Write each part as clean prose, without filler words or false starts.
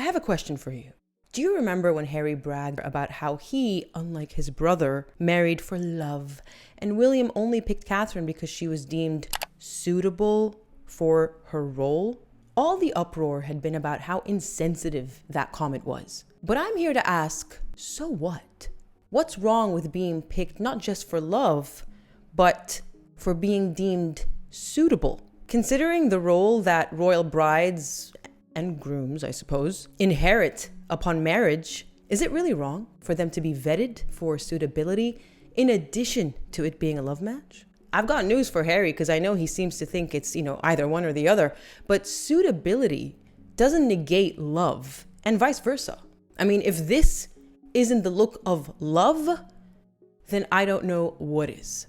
have a question for you. Do you remember when Harry bragged about how he, unlike his brother, married for love, and William only picked Catherine because she was deemed suitable for her role? All the uproar had been about how insensitive that comment was. But I'm here to ask, so what? What's wrong with being picked not just for love, but for being deemed suitable? Considering the role that royal brides and grooms, I suppose, inherit upon marriage, is it really wrong for them to be vetted for suitability in addition to it being a love match? I've got news for Harry because I know he seems to think it's, either one or the other, but suitability doesn't negate love and vice versa. I mean, if this isn't the look of love, then I don't know what is.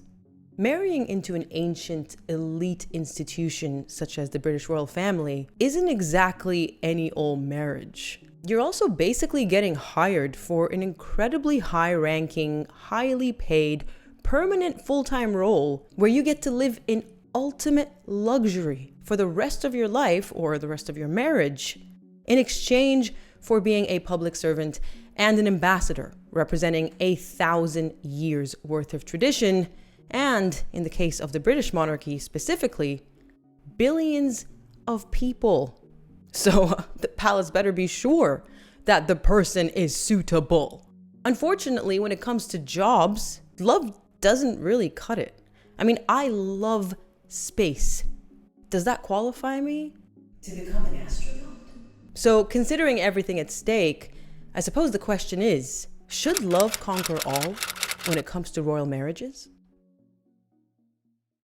Marrying into an ancient elite institution such as the British royal family isn't exactly any old marriage. You're also basically getting hired for an incredibly high-ranking, highly paid, permanent full-time role where you get to live in ultimate luxury for the rest of your life or the rest of your marriage in exchange for being a public servant and an ambassador representing 1,000 years worth of tradition, and in the case of the British monarchy specifically, billions of people. So the palace better be sure that the person is suitable. Unfortunately, when it comes to jobs, love doesn't really cut it. I mean, I love space. Does that qualify me to become an astronaut? So considering everything at stake, I suppose the question is, should love conquer all when it comes to royal marriages?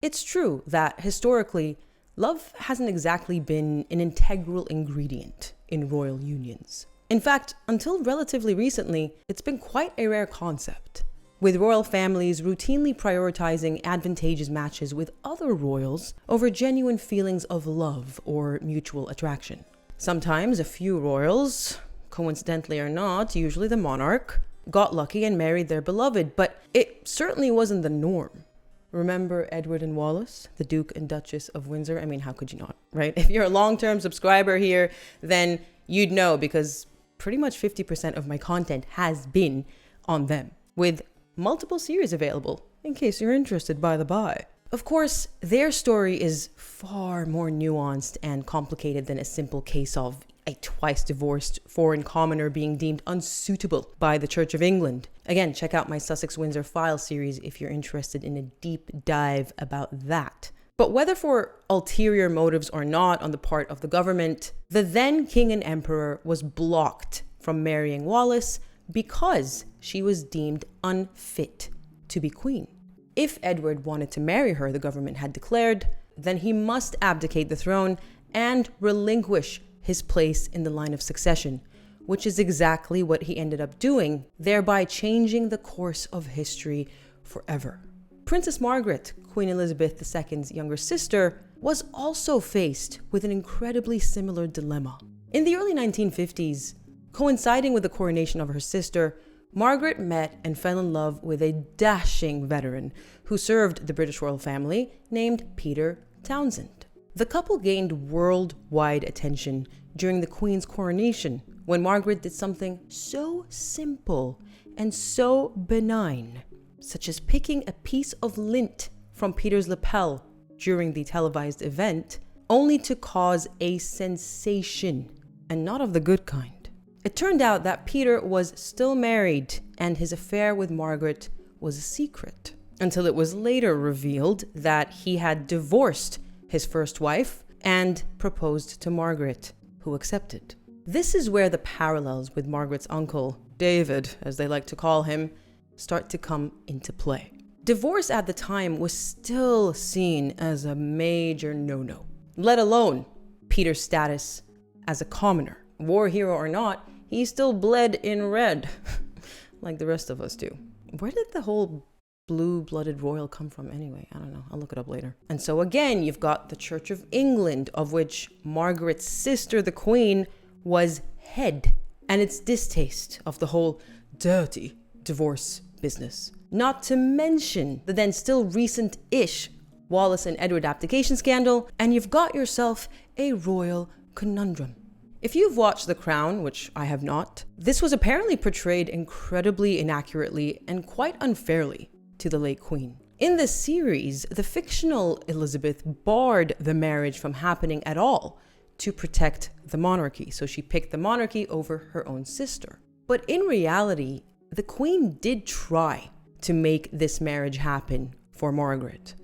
It's true that historically, love hasn't exactly been an integral ingredient in royal unions. In fact, until relatively recently, it's been quite a rare concept, with royal families routinely prioritizing advantageous matches with other royals over genuine feelings of love or mutual attraction. Sometimes a few royals, coincidentally or not, usually the monarch, got lucky and married their beloved, but it certainly wasn't the norm. Remember Edward and Wallis, the Duke and Duchess of Windsor? I mean, how could you not, right? If you're a long-term subscriber here, then you'd know because pretty much 50% of my content has been on them, with multiple series available, in case you're interested, by the by. Of course, their story is far more nuanced and complicated than a simple case of a twice-divorced foreign commoner being deemed unsuitable by the Church of England. Again, check out my Sussex-Windsor Files series if you're interested in a deep dive about that. But whether for ulterior motives or not on the part of the government, the then king and emperor was blocked from marrying Wallis because she was deemed unfit to be queen. If Edward wanted to marry her, the government had declared, then he must abdicate the throne and relinquish his place in the line of succession, which is exactly what he ended up doing, thereby changing the course of history forever. Princess Margaret, Queen Elizabeth II's younger sister, was also faced with an incredibly similar dilemma. In the early 1950s, coinciding with the coronation of her sister, Margaret met and fell in love with a dashing veteran who served the British royal family named Peter Townsend. The couple gained worldwide attention during the Queen's coronation when Margaret did something so simple and so benign, such as picking a piece of lint from Peter's lapel during the televised event, only to cause a sensation, and not of the good kind. It turned out that Peter was still married and his affair with Margaret was a secret, until it was later revealed that he had divorced his first wife and proposed to Margaret, who accepted. This is where the parallels with Margaret's uncle, David, as they like to call him, start to come into play. Divorce at the time was still seen as a major no-no, let alone Peter's status as a commoner. War hero or not, he still bled in red, like the rest of us do. Where did the whole blue-blooded royal come from anyway? I don't know. I'll look it up later. And so again, you've got the Church of England, of which Margaret's sister, the Queen, was head, and its distaste of the whole dirty divorce business. Not to mention the then still recent-ish Wallis and Edward abdication scandal, and you've got yourself a royal conundrum. If you've watched The Crown, which I have not, this was apparently portrayed incredibly inaccurately and quite unfairly to the late Queen. In the series, the fictional Elizabeth barred the marriage from happening at all to protect the monarchy, so she picked the monarchy over her own sister. But in reality, the Queen did try to make this marriage happen for Margaret.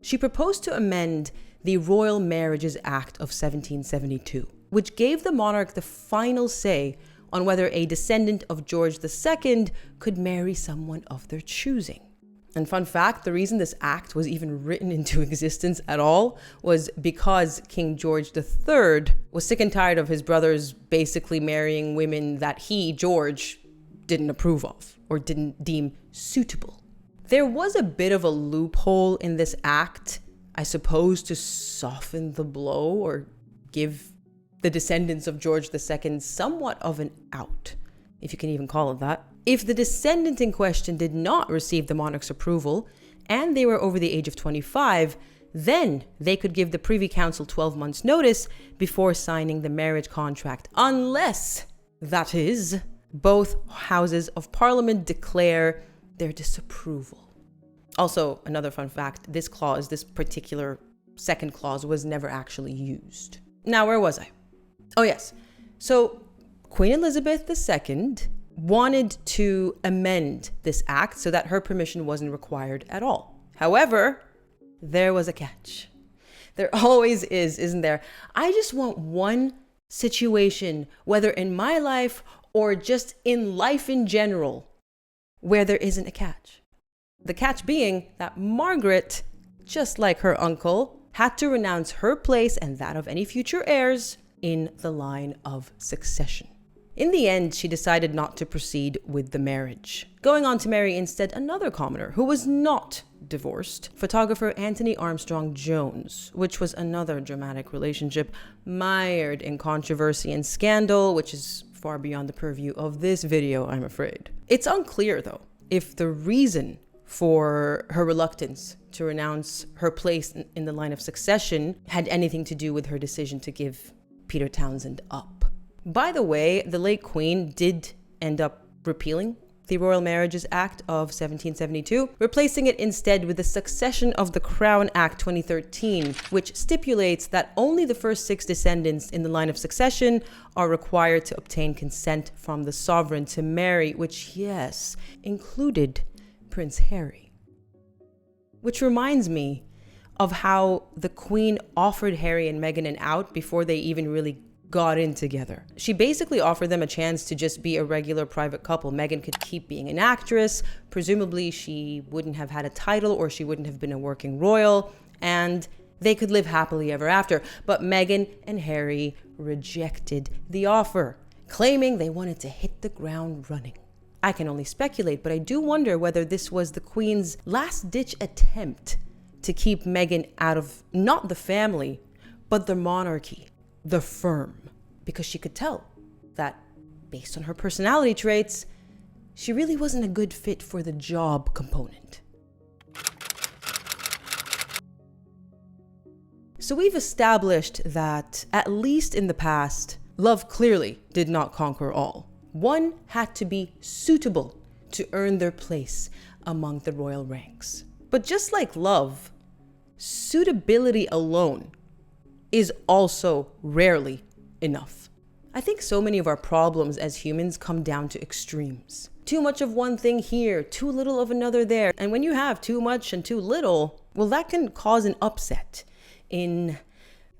She proposed to amend the Royal Marriages Act of 1772, which gave the monarch the final say on whether a descendant of George II could marry someone of their choosing. And fun fact, the reason this act was even written into existence at all was because King George III was sick and tired of his brothers basically marrying women that he, George, didn't approve of or didn't deem suitable. There was a bit of a loophole in this act, I suppose, to soften the blow or give the descendants of George II somewhat of an out, if you can even call it that. If the descendant in question did not receive the monarch's approval and they were over the age of 25, then they could give the Privy Council 12 months notice before signing the marriage contract, unless, that is, both houses of Parliament declare their disapproval. Also, another fun fact, this particular second clause was never actually used. Now, where was I? Oh yes, so Queen Elizabeth II wanted to amend this act so that her permission wasn't required at all. However, there was a catch. There always is, isn't there? I just want one situation, whether in my life or just in life in general, where there isn't a catch. The catch being that Margaret, just like her uncle, had to renounce her place and that of any future heirs in the line of succession. In the end, she decided not to proceed with the marriage, going on to marry instead another commoner who was not divorced, photographer Anthony Armstrong Jones, which was another dramatic relationship mired in controversy and scandal, which is far beyond the purview of this video, I'm afraid. It's unclear, though, if the reason for her reluctance to renounce her place in the line of succession had anything to do with her decision to give Peter Townsend up. By the way, the late Queen did end up repealing the Royal Marriages Act of 1772, replacing it instead with the Succession of the Crown Act 2013, which stipulates that only the first 6 descendants in the line of succession are required to obtain consent from the sovereign to marry, which, yes, included Prince Harry. Which reminds me of how the Queen offered Harry and Meghan an out before they even really got in together. She basically offered them a chance to just be a regular private couple. Meghan could keep being an actress. Presumably, she wouldn't have had a title or she wouldn't have been a working royal, and they could live happily ever after. But Meghan and Harry rejected the offer, claiming they wanted to hit the ground running. I can only speculate, but I do wonder whether this was the Queen's last-ditch attempt to keep Meghan out of not the family, but the monarchy, the firm, because she could tell that, based on her personality traits, she really wasn't a good fit for the job component. So we've established that, at least in the past, love clearly did not conquer all. One had to be suitable to earn their place among the royal ranks. But just like love, suitability alone is also rarely enough. I think so many of our problems as humans come down to extremes. Too much of one thing here, too little of another there. And when you have too much and too little, well, that can cause an upset in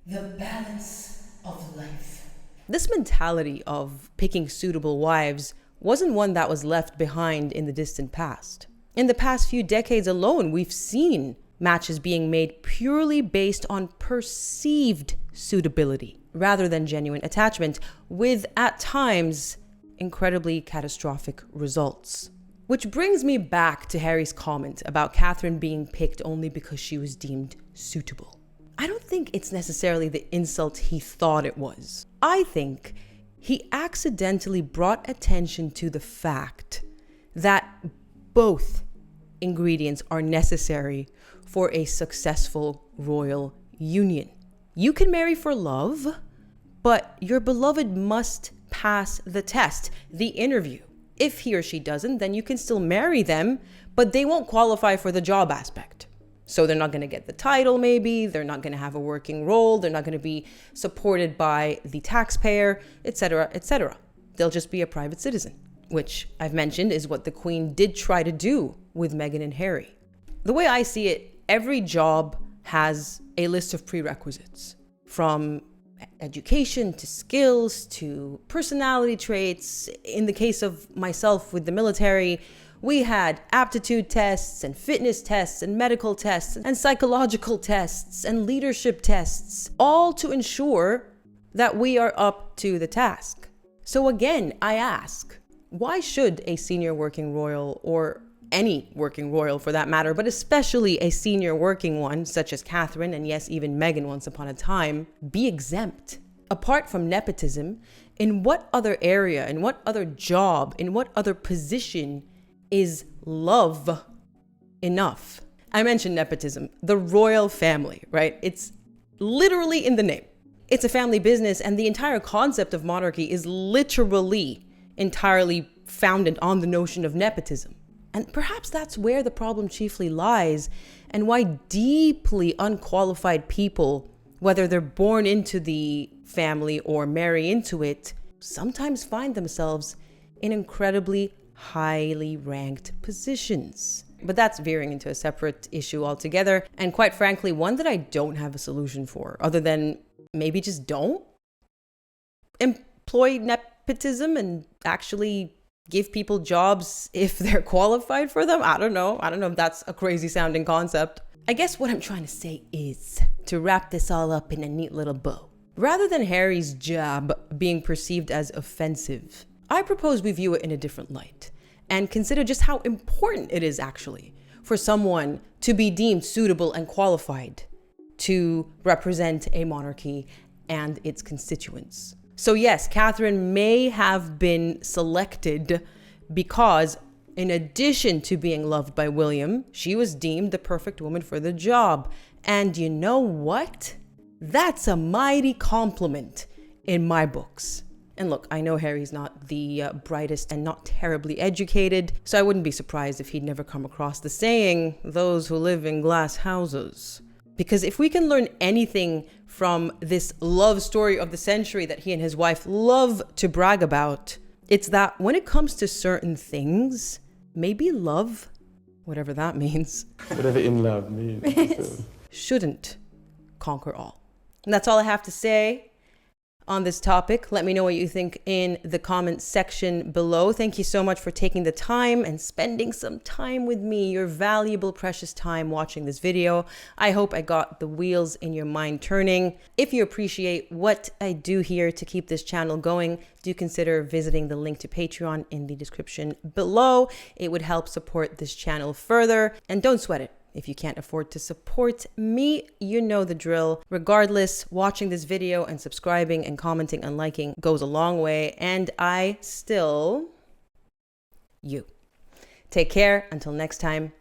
the balance of life. This mentality of picking suitable wives wasn't one that was left behind in the distant past. In the past few decades alone, we've seen matches being made purely based on perceived suitability rather than genuine attachment, with, at times, incredibly catastrophic results. Which brings me back to Harry's comment about Catherine being picked only because she was deemed suitable. I don't think it's necessarily the insult he thought it was. I think he accidentally brought attention to the fact that both ingredients are necessary for a successful royal union. You can marry for love, but your beloved must pass the test, the interview. If he or she doesn't, then you can still marry them, but they won't qualify for the job aspect. So they're not going to get the title, maybe. They're not going to have a working role. They're not going to be supported by the taxpayer, etc., etc. They'll just be a private citizen, which I've mentioned is what the Queen did try to do with Meghan and Harry. The way I see it, every job has a list of prerequisites, from education to skills to personality traits. In the case of myself with the military, we had aptitude tests and fitness tests and medical tests and psychological tests and leadership tests, all to ensure that we are up to the task. So again, I ask, why should a senior working royal, or any working royal for that matter, but especially a senior working one, such as Catherine and yes, even Meghan once upon a time, be exempt? Apart from nepotism, in what other area, in what other job, in what other position is love enough? I mentioned nepotism, the royal family, right? It's literally in the name. It's a family business, and the entire concept of monarchy is literally entirely founded on the notion of nepotism. And perhaps that's where the problem chiefly lies, and why deeply unqualified people, whether they're born into the family or marry into it, sometimes find themselves in incredibly highly ranked positions. But that's veering into a separate issue altogether, and quite frankly, one that I don't have a solution for, other than maybe just don't employ nepotism and actually give people jobs if they're qualified for them. I don't know if that's a crazy sounding concept. I guess what I'm trying to say is, to wrap this all up in a neat little bow, rather than Harry's job being perceived as offensive, I propose we view it in a different light and consider just how important it is actually for someone to be deemed suitable and qualified to represent a monarchy and its constituents. So yes, Catherine may have been selected because, in addition to being loved by William, she was deemed the perfect woman for the job. And you know what? That's a mighty compliment in my books. And look, I know Harry's not the brightest and not terribly educated, so I wouldn't be surprised if he'd never come across the saying, "Those who live in glass houses." Because if we can learn anything from this love story of the century that he and his wife love to brag about, it's that when it comes to certain things, maybe love, whatever that means, whatever in love means, shouldn't conquer all. And that's all I have to say on this topic. Let me know what you think in the comment section below. Thank you so much for taking the time and spending some time with me, your valuable, precious time watching this video. I hope I got the wheels in your mind turning. If you appreciate what I do here to keep this channel going, do consider visiting the link to Patreon in the description below. It would help support this channel further. And don't sweat it if you can't afford to support me. You know the drill. Regardless, watching this video and subscribing and commenting and liking goes a long way, and I still you. Take care until next time.